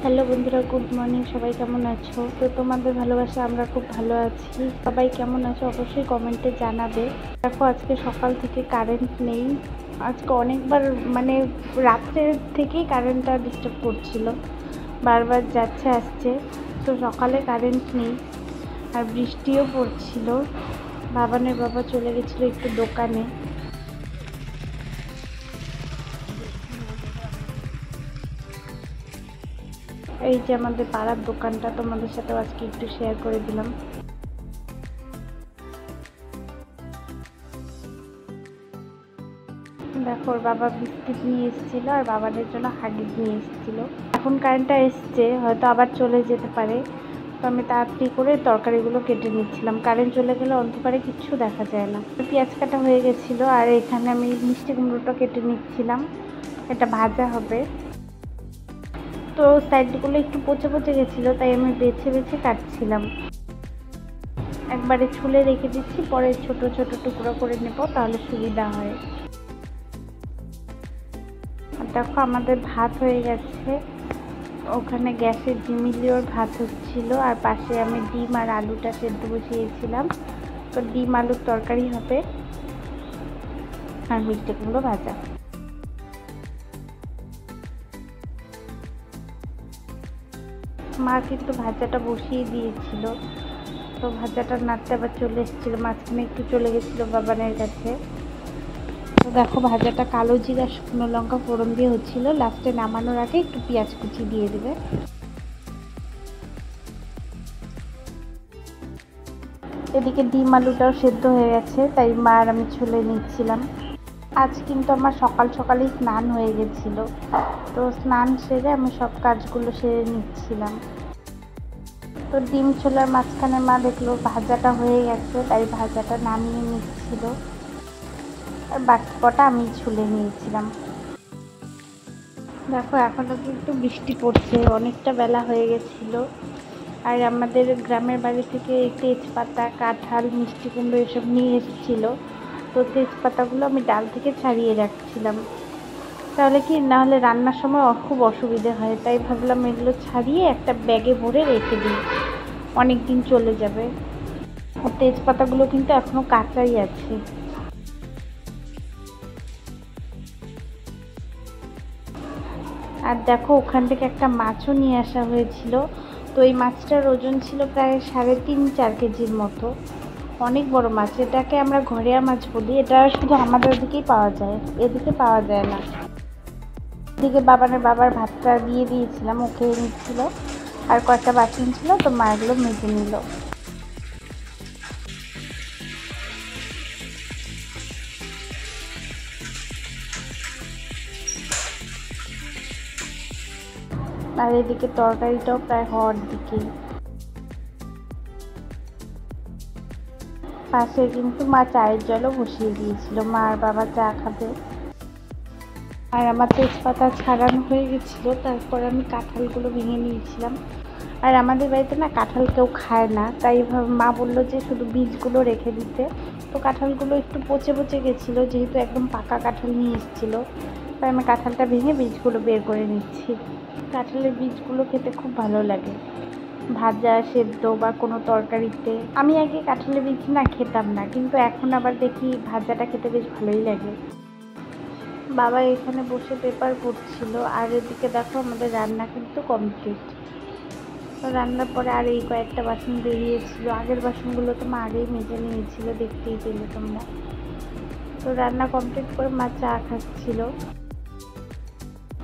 Hello বন্ধুরা, good morning. সবাই কেমন আছো? তো তোমাদের ভালোবাসা আমরা খুব ভালো আছি। সবাই কেমন আছো অবশ্যই কমেন্টে জানাবে। দেখো, আজকে সকাল থেকে কারেন্ট নেই। আজকে অনেকবার রাত্রে থেকেই কারেন্টটা ডিস্টার্ব করছিল, বারবার যাচ্ছে আসছে। তো সকালে কারেন্ট নেই আর বৃষ্টিও পড়ছিল। বাবানের বাবা চলে গেছিলো একটু দোকানে। এই যে আমাদের পাড়ার দোকানটা, তোমাদের সাথে আজকে একটু শেয়ার করে দিলাম। দেখো, ওর বাবা বিস্কিট নিয়ে এসেছিল আর বাবাদের জন্য হাগিস নিয়ে এসেছিল। এখন কারেন্টটা এসছে, হয়তো আবার চলে যেতে পারে। তো আমি তাড়াতাড়ি করে তরকারিগুলো কেটে নিচ্ছিলাম। কারেন্ট চলে গেলে অন্ধকারে কিচ্ছু দেখা যায় না। পেঁয়াজ কাটা হয়ে গেছিলো আর এখানে আমি মিষ্টি কুমড়োটা কেটে নিচ্ছিলাম, এটা ভাজা হবে। তো সাইডগুলো একটু পচে পচে গেছিলো, তাই আমি বেছে বেছে কাটছিলাম। একবারে ছুলে রেখে দিচ্ছি, পরে ছোট ছোট টুকরো করে নেব, তাহলে সুবিধা হয়। আর দেখো, আমাদের ভাত হয়ে গেছে। ওখানে গ্যাসে ডিমিলিওর ভাত হচ্ছিল আর পাশে আমি ডিম আর আলুটা সেদ্ধ বসিয়েছিলাম। তো ডিম আলুর তরকারি হবে আর মিষ্টি কুমড়ো ভাজা। মা কিন্তু ভাজাটা বসিয়ে দিয়েছিল। তো ভাজাটা নাড়তে আবার চলে এসেছিলো, মাঝখানে একটু চলে গেছিলো বাবানের কাছে। তো দেখো, ভাজাটা কালো জিরা শুকনো লঙ্কা ফোড়ন দিয়ে হচ্ছিল। লাস্টে নামানোর আগে একটু পেঁয়াজ কুচি দিয়ে দেবে। এদিকে ডিম আলুটাও সেদ্ধ হয়ে গেছে, তাই মা আর আমি ছুলে নিচ্ছিলাম। আজ কিন্তু আমার সকাল সকালেই স্নান হয়ে গেছিলো। তো স্নান সেরে আমি সব কাজগুলো সেরে নিচ্ছিলাম। তো ডিম ছোলার মাঝখানে মা দেখলো ভাজাটা হয়ে গেছে, তাই ভাজাটা নামিয়ে নিচ্ছিল আর বাকি কটা আমি ছুলে নিয়েছিলাম। দেখো, এখনও কিন্তু বৃষ্টি পড়ছে, অনেকটা বেলা হয়ে গেছিলো। আর আমাদের গ্রামের বাড়ি থেকে তেজপাতা, কাঁঠাল, মিষ্টি কুমড়ো এসব নিয়ে এসেছিলো। তো তেজপাতাগুলো আমি ডাল থেকে ছাড়িয়ে রাখছিলাম, তাহলে কি না হলে রান্নার সময় খুব অসুবিধে হয়। তাই ভাবলাম এগুলো ছাড়িয়ে একটা ব্যাগে ভরে রেখে দিই, অনেক দিন চলে যাবে। আর তেজপাতাগুলো কিন্তু এখনও কাঁচাই আছে। আর দেখো, ওখান থেকে একটা মাছও নিয়ে আসা হয়েছিল। তো এই মাছটার ওজন ছিল প্রায় 3.5-4 কেজির মতো। অনেক বড় মাছ। এটাকে আমরা ঘরিয়া মাছ বলি। এটা শুধু আমাদের দিকেই পাওয়া যায়, এদিকে পাওয়া যায় না। এদিকে বাবার ভাতটা দিয়ে দিয়েছিলাম, ও খেয়ে নিচ্ছিল। আর কয়েকটা বাসন ছিল, তো মা এগুলো মেজে নিল। আর এদিকে তরকারিটাও প্রায় হওয়ার দিকেই। পাশে কিন্তু মা চায়ের জলও বসিয়ে দিয়েছিল, মা আর বাবা চা খাবে। আর আমার তেজপাতা ছাড়ানো হয়ে গেছিলো। তারপর আমি কাঁঠালগুলো ভেঙে নিয়েছিলাম। আর আমাদের বাড়িতে না কাঁঠাল কেউ খায় না, তাই মা বললো যে শুধু বীজগুলো রেখে দিতে। তো কাঁঠালগুলো একটু পচে পচে গেছিলো, যেহেতু একদম পাকা কাঁঠাল নিয়ে এসেছিলো। তাই আমি কাঁঠালটা ভেঙে বীজগুলো বের করে নিচ্ছি। কাঁঠালের বীজগুলো খেতে খুব ভালো লাগে, ভাজা, সেদ্ধ বা কোনো তরকারিতে। আমি আগে কাঁঠালের বীজ না খেতাম না, কিন্তু এখন আবার দেখি ভাজাটা খেতে বেশ ভালোই লাগে। বাবা এখানে বসে পেপার পড়ছিল। আর এদিকে দেখো, আমাদের রান্না কিন্তু কমপ্লিট। তো রান্নার পরে আর এই কয়েকটা বাসন বেরিয়েছিল। আগের বাসনগুলো তো মা আগেই মেজে নিয়েছিল, দেখতেই পেলে তোমরা। তো রান্না কমপ্লিট করে মা চা খাচ্ছিল।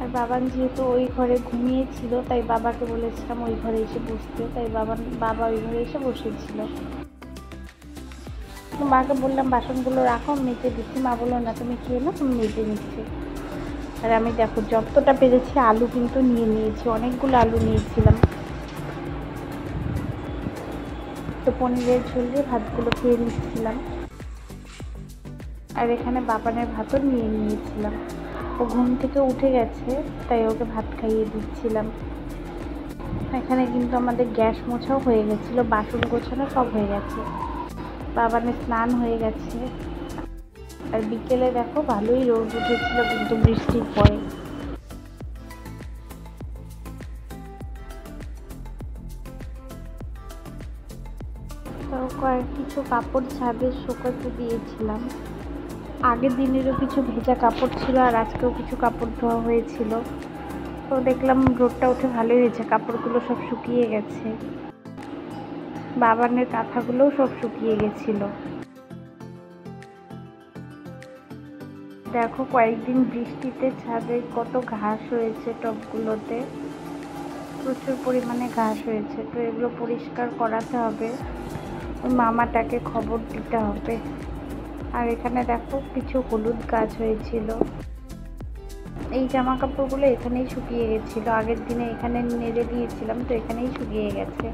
আর বাবান যেহেতু ওই ঘরে ঘুমিয়েছিল, তাই বাবাকে বলেছিলাম ওই ঘরে এসে বসতে, তাই বাবা ওই ঘরে এসে বসেছিল। মাকে বললাম বাসনগুলো রাখো, মেজে দিচ্ছি। মা বললো না, তুমি খেয়ে না, তুমি মেজে নিচ্ছি। আর আমি দেখো যতটা পেরেছি আলু কিন্তু নিয়ে নিয়েছি, অনেকগুলো আলু নিয়েছিলাম। তো পনিরের ঝোল দিয়ে ভাতগুলো খেয়ে নিচ্ছিলাম। আর এখানে বাবানের ভাতও নিয়ে নিয়েছিলাম। ও ঘুম থেকে উঠে গেছে, তাই ওকে ভাত খাইয়ে দিচ্ছিলাম। এখানে কিন্তু আমাদের গ্যাস মোছাও হয়ে গেছিলো, বাসন গোছানো সব হয়ে গেছে। বাবানের স্নান হয়ে গেছে। আর বিকেলে দেখো ভালোই রোদ উঠেছিল, কিন্তু বৃষ্টির পরে। তো কিছু কাপড় ছাদে শুকোতে দিয়েছিলাম। আগের দিনেরও কিছু ভেজা কাপড় ছিল আর আজকেও কিছু কাপড় ধোয়া হয়েছিল। তো দেখলাম রোদটা উঠে ভালোই হয়েছে, কাপড়গুলো সব শুকিয়ে গেছে। বাবানের কাঁথাগুলোও সব শুকিয়ে গেছিল। দেখো কয়েকদিন বৃষ্টিতে ছাদে কত ঘাস হয়েছে, টবগুলোতে প্রচুর পরিমাণে ঘাস হয়েছে। তো এগুলো পরিষ্কার করাতে হবে, ওই মামাটাকে খবর দিতে হবে। আর এখানে দেখো কিছু হলুদ গাছ হয়েছিল। এই জামা কাপড়গুলো এখানেই শুকিয়ে গেছিলো, আগের দিনে এখানে নেড়ে দিয়েছিলাম, তো এখানেই শুকিয়ে গেছে।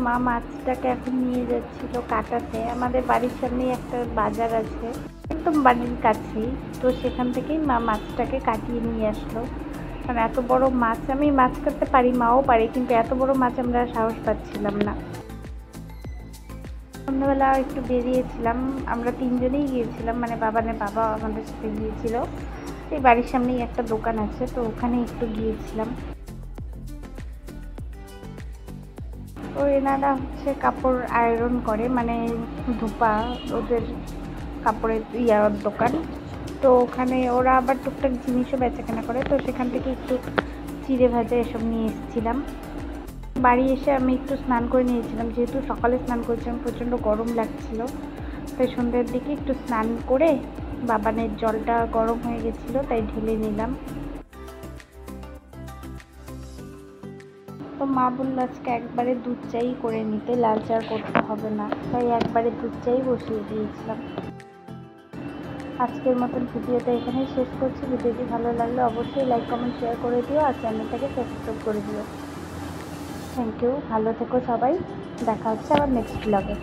মা মাছটাকে এখন নিয়ে যাচ্ছিল কাটাতে। আমাদের বাড়ির সামনেই একটা বাজার আছে, একদম বাড়ির কাছেই। তো সেখান থেকেই মা মাছটাকে কাটিয়ে নিয়ে আসলো। কারণ এত বড় মাছ, আমি মাছ কাটতে পারি, মাও পারি, কিন্তু এত বড় মাছ আমরা সাহস পাচ্ছিলাম না। সন্ধ্যাবেলা একটু বেরিয়েছিলাম, আমরা তিনজনেই গিয়েছিলাম, মানে বাবানের বাবা আমাদের সাথে গিয়েছিল। এই বাড়ির সামনেই একটা দোকান আছে, তো ওখানে একটু গিয়েছিলাম। তো এনারা হচ্ছে কাপড় আয়রন করে, মানে ধোপা, ওদের কাপড়ের দোকান। তো ওখানে ওরা আবার টুকটাক জিনিসও বেচাকেনা করে। তো সেখান থেকে একটু চিড়ে ভাজা এসব নিয়ে এসেছিলাম। বাড়ি এসে আমি একটু স্নান করে নিয়েছিলাম, যেহেতু সকালে স্নান করেছিলাম, প্রচণ্ড গরম লাগছিল। তাই সন্ধ্যের দিকে একটু স্নান করে বাবানের জলটা গরম হয়ে গেছিলো, তাই ঢেলে নিলাম। তো মা বললো আজকে একবারে দুধ চাই করে নিতে, লাল চা করতে হবে না, তাই একবারে দুধ চাই বসিয়ে দিয়েছিলাম। আজকের মতন ভিডিওটা এখানেই শেষ করছি। ভিডিওটি ভালো লাগলে অবশ্যই লাইক, কমেন্ট, শেয়ার করে দিও আর চ্যানেলটাকে সাবস্ক্রাইব করে দিও। থ্যাংক ইউ, ভালো থেকো সবাই, দেখা হচ্ছে আবার নেক্সট ব্লগে।